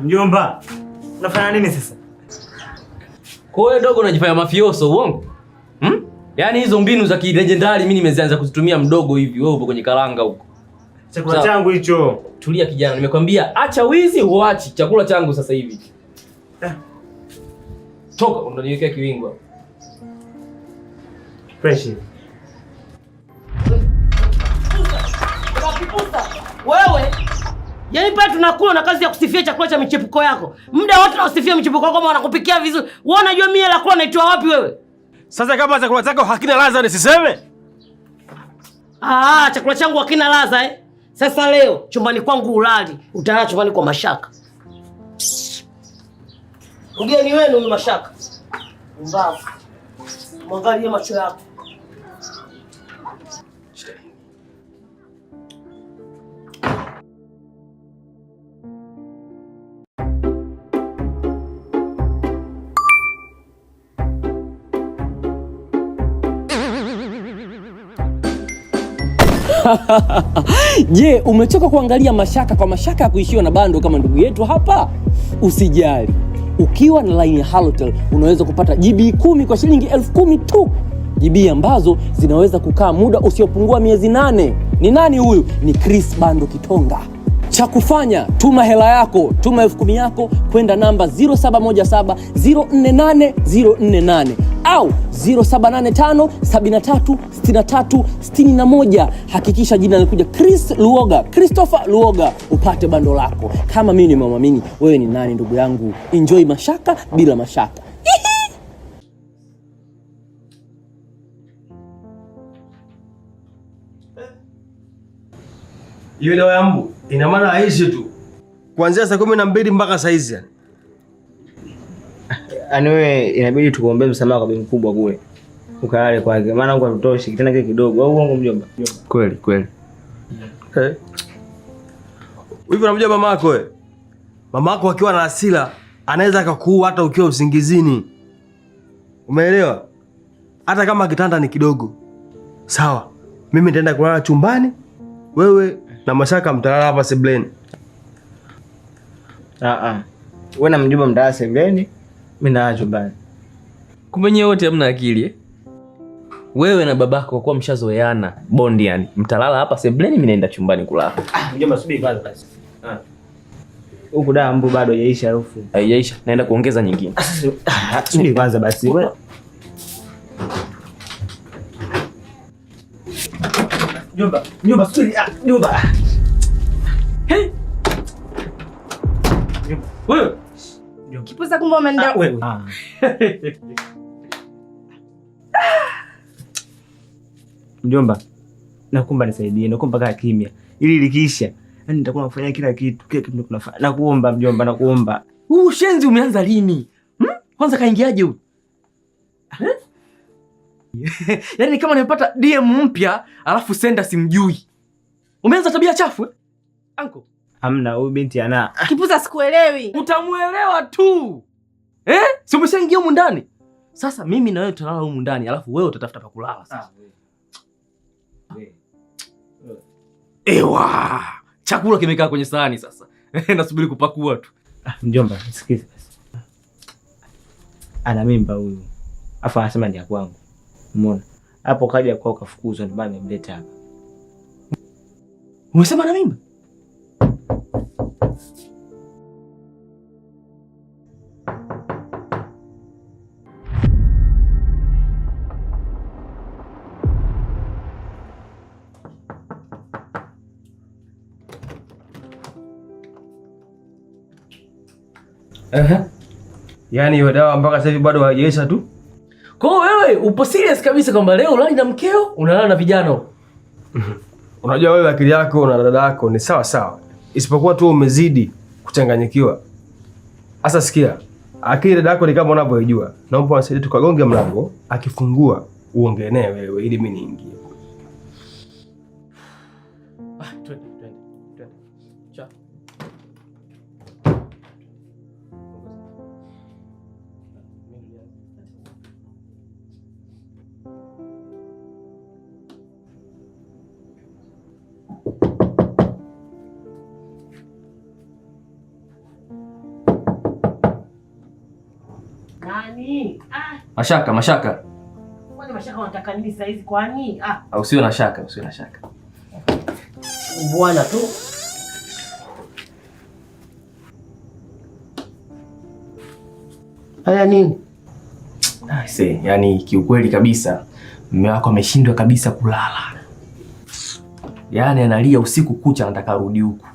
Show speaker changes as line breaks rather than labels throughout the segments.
Mjomba. Unafanya nini sasa?
Kwa hiyo dogo unajifanya mafioso uongo? Yaani hizo mbinu za kilegendari mimi nimeanza kuzitumia mdogo hivi. Wewe upo kwenye karanga huko.
Chakula changu hicho.
Tulia kijana, nimekwambia acha wizi uachi chakula changu sasa hivi. Toka unaniwekea kiwingo.
Fresh.
Wewe. Yaani pale tunakula na kazi ya kusifia chakula cha michepuko yako. Muda wote unasifia michepuko yako kama wanakupikia vizuri. Wewe unajua mimi la kula naitoa wapi wewe?
Sasa kama chakula chako hakina ladha nisiseme?
Chakula changu hakina ladha Sasa leo chumbani kwangu ulali, utalala chumbani kwa Mashaka. Ugeni wenu ni Mashaka. Mbavu. Mwangalie macho yako.
Je, umechoka kuangalia Mashaka kwa mashaka ya kuishiwa na bando kama ndugu yetu hapa? Usijali. Ukiwa na line ya Halotel unaweza kupata GB 10 kwa shilingi 10,000 tu. GB ambazo zinaweza kukaa muda usiopungua miezi 8. Ni nani huyu? Ni Chris Bando Kitonga. Cha kufanya, tuma hela yako, tuma 10,000 yako kwenda namba 0717048048 au 0785736361. Hakikisha jina linakuja Christopher Luoga upate bando lako. Kama mimi nimemwamini, wewe ni nani ndugu yangu? Enjoy Mashaka bila mashaka.
Hiyo dawa ya mbu ina maana aishi tu. Kuanzia saa 12 mpaka saa hizi.
Yaani wewe inabidi tukuombee msamaha kwa bibi mkubwa kule. Ukalale kwake. Maana huko hatutoshi kitana kile kidogo. Au uongo mjomba?
Kweli. Hivi unamjua mamako wewe? Mamako akiwa na hasira anaweza akakuua hata ukiwa usingizini. Umeelewa? Hata kama kitanda ni kidogo. Sawa. Mimi nitaenda kulala chumbani. Wewe na Mashaka mtalala hapa sebleni.
Wewe na mjomba mtalala sebleni, mimi nalala chumbani.
Kumbe nyewe wote hamna akili Wewe na babako kwa mshazoeana bondi yani. Mtalala hapa sebleni, mimi naenda chumbani kulala.
Mjomba subiri kwanza basi. Huko da mbu bado haijaisha harufu.
Haijaisha, naenda kuongeza nyingine.
Subiri kwanza basi. Wewe Mjomba subiri. Mjomba.
Hey. Wewe.
Kipusa kumbe umeenda.
Wewe. Mjomba. Nakuomba nisaidie, nakuomba kaa kimya. Ili likiisha, yani nitakuwa nafanya kila kitu ndio tunafanya. Nakuomba mjomba, nakuomba.
Shenzi umeanza lini? Kwanza kaingiaje huyu? Yaani kama nimepata DM mpya alafu senda simjui. Umeanza tabia chafu Anko?
Hamna, huyu binti ana.
Kipusa sikuelewi.
Utamuelewa tu. Si umeshaingia humu ndani? Sasa mimi na wewe tutalala humu ndani alafu wewe utatafuta pa kulala sasa. Ewa! Chakula kimekaa kwenye sahani sasa. Nasubiri kupakua tu.
Mjomba, sikiza basi. Ana mimba huyu. Afa anasema ni ya kwangu. Umeona? Hapo kaja kwao kafukuzwa ndio bana nimleta hapa.
Umesema ana mimba?
Yaani hiyo dawa mpaka sasa hivi bado haijaisha tu?
Kwa wewe upo serious kabisa kwamba leo ulali na mkeo, unalala na vijana?
Unajua wewe akili yako na dada yako ni sawa sawa. Isipokuwa tu umezidi kuchanganyikiwa. Sasa sikia, akili dada yako ni kama unavyojua. Naomba unisaidie tukagonge mlango, akifungua uongee naye wewe ili mimi niingie.
Twende. Cha.
Nani?
Mashaka.
Kwani Mashaka unataka nini saa hizi kwani?
Usiwe na shaka.
Bwana tu. Haya nini?
Yaani kiukweli kabisa mume wako ameshindwa kabisa kulala. Yaani analia usiku kucha anataka arudi huku.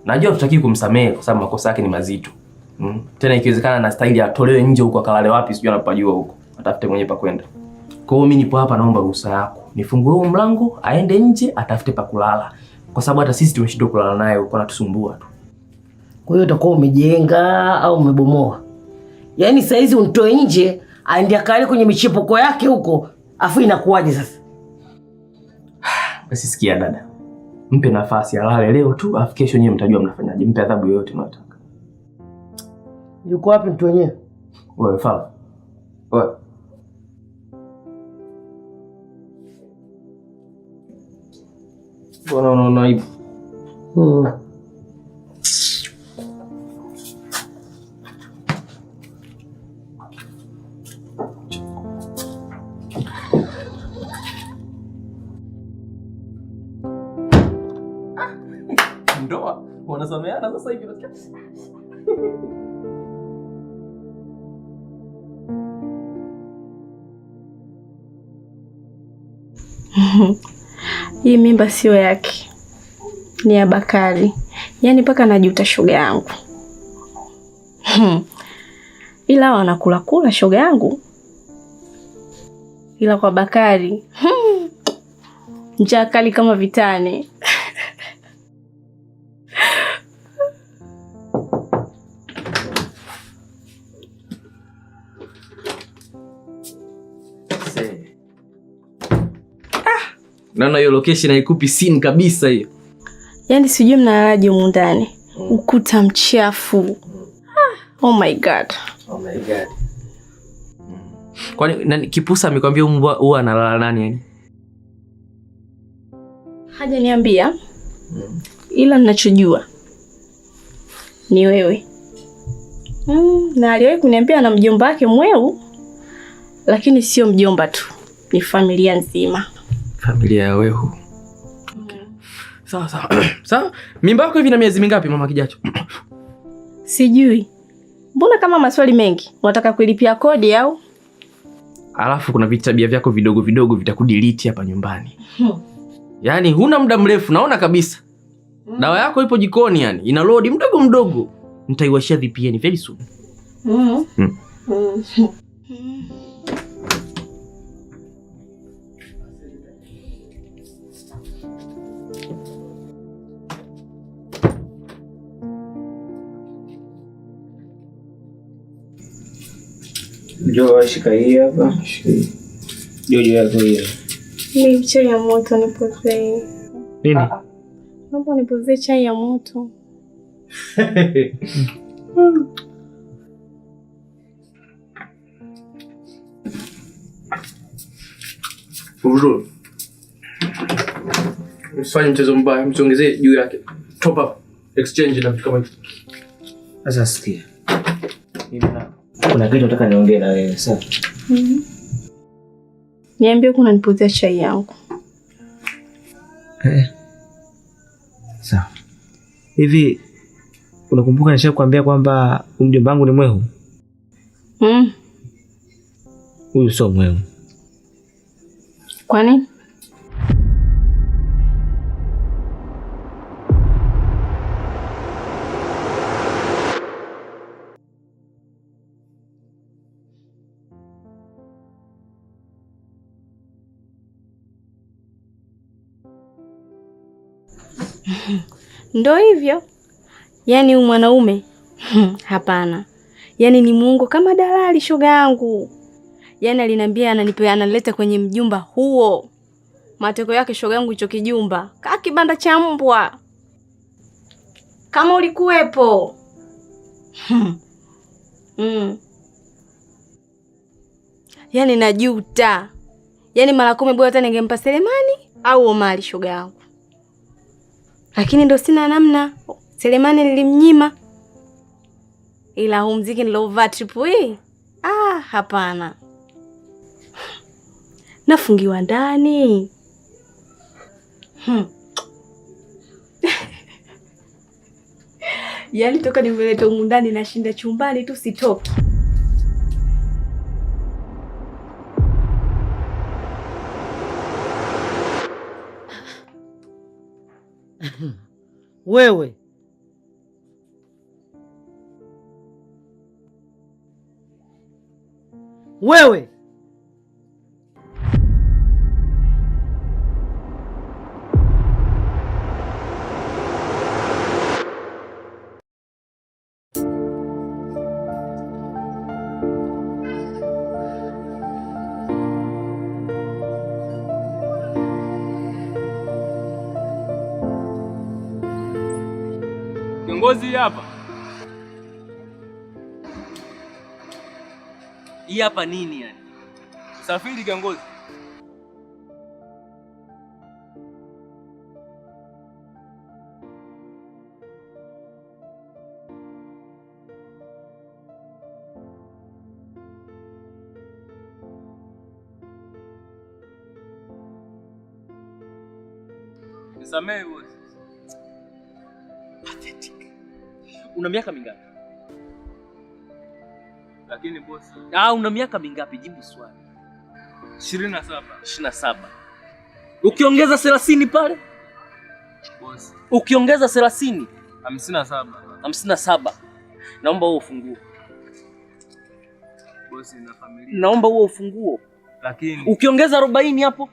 Najua tutaki kumsamehe kwa sababu makosa yake ni mazito. Tena ikiwezekana na staili atolewe nje huko akalale wapi sijui anapajua huko. Atafute mwenyewe pa kwenda. Kwa hiyo mimi nipo hapa naomba ruhusa yako. Nifungue huo mlango aende nje atafute pa kulala. Kwa sababu hata sisi tumeshindwa kulala naye huko anatusumbua tu.
Kwa hiyo utakuwa umejenga au umebomoa? Yaani saa hizi unitoe nje aende akale kwenye michepuko yake huko, afu inakuwaje sasa?
Basi sikia dada. Mpe nafasi alale leo tu, afu kesho nyewe mtajua mnafanyaje. Mpe adhabu yoyote unayotaka.
Yuko wapi mtu wenyewe?
Wewe fala. Wewe. Bwana unaona hivi. Ndoa wanasameana sasa hivi unasikia?
Hii mimba sio yake, ni ya Bakari. Yaani mpaka najuta shoga yangu. Ila wanakula kula shoga yangu. Ila kwa Bakari njaa kali kama vitani.
Naona hiyo location haikupi scene kabisa hiyo.
Yaani sijui mnalalaje humu ndani. Ukuta mchafu. Oh my god.
Kwani nani Kipusa amekwambia mbwa huwa analala nani yani?
Hajaniambia. Ila ninachojua ni wewe. Na aliwahi kuniambia na mjomba wake mweu. Lakini sio mjomba tu. Ni familia nzima.
Familia ya wehu. Okay. Sawa. Sawa. Mimba yako hivi na miezi mingapi mama Kijacho?
Sijui. Mbona kama maswali mengi? Unataka kulipia kodi au?
Alafu kuna vitabia vyako vidogo vitakudelete hapa nyumbani. Yaani huna muda mrefu naona kabisa. Dawa yako ipo jikoni yani, ina load mdogo. Nitaiwashia VPN very soon.
Njoo shika hii hapa. Jojo yako hii.
Ni chai ya moto nipoze.
Nini?
Naomba nipoze chai ya moto.
Ujue. Usifanye mchezo mbaya, msiongezee juu yake. Top up, exchange na vitu kama hivyo.
Sasa sikia. Kuna kitu nataka niongee na wewe, sawa?
Niambie kuna nipozea chai yangu.
Sawa. Hivi unakumbuka nishakwambia kwamba mjomba wangu ni mwehu? Huyu sio mwehu.
Kwa nini? Ndo hivyo. Yaani huyu mwanaume hapana. Yaani ni muongo kama dalali shoga yangu. Yaani aliniambia analeta kwenye mjumba huo. Mateko yake shoga yangu hicho kijumba. Kaa kibanda cha mbwa. Kama ulikuwepo. Yaani najuta. Yaani mara 10 bora hata ningempa Selemani au Omari shoga yangu. Lakini ndo sina namna. Selemani nilimnyima. ila huu mziki nilovaa trip hii, hapana. Nafungiwa ndani. Yaani toka nimeleta humu ndani nashinda chumbani tu sitoki.
Wewe
kiongozi hapa.
Hii hapa nini yani?
Safiri kiongozi. Nisamehe boss.
Pathetic. Una miaka mingapi?
Lakini boss.
Una miaka mingapi? Jibu swali.
27.
27. Ukiongeza 30 pale?
Boss.
Ukiongeza 30?
57.
57. Naomba huo ufunguo.
Boss, na familia.
Naomba huo ufunguo.
Lakini
ukiongeza 40 hapo?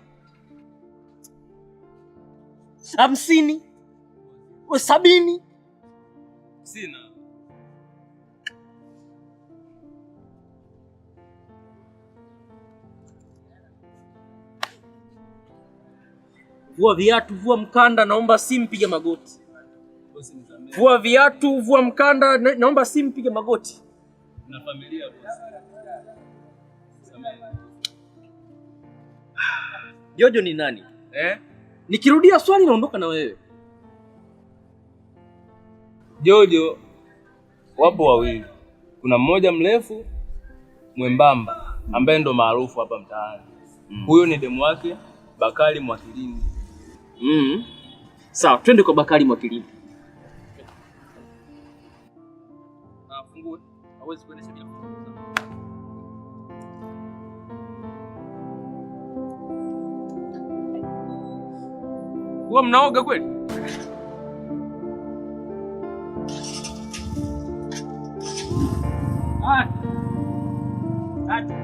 50? 70?
sina.
Vua viatu, vua mkanda, naomba simpiga magoti. Vua viatu, vua mkanda, naomba simpiga magoti.
Na familia boss.
Jojo ni nani? Nikirudia swali naondoka na wewe.
Jojo wapo wawili. Kuna mmoja mrefu mwembamba ambaye ndo maarufu hapa mtaani. Huyo ni demu wake Bakari Mwakilindi.
Sawa, twende kwa Bakari Mwakilindi.
Fungue. Hawezi kuendesha bila funguo. Wewe mnaoga kweli? Acha.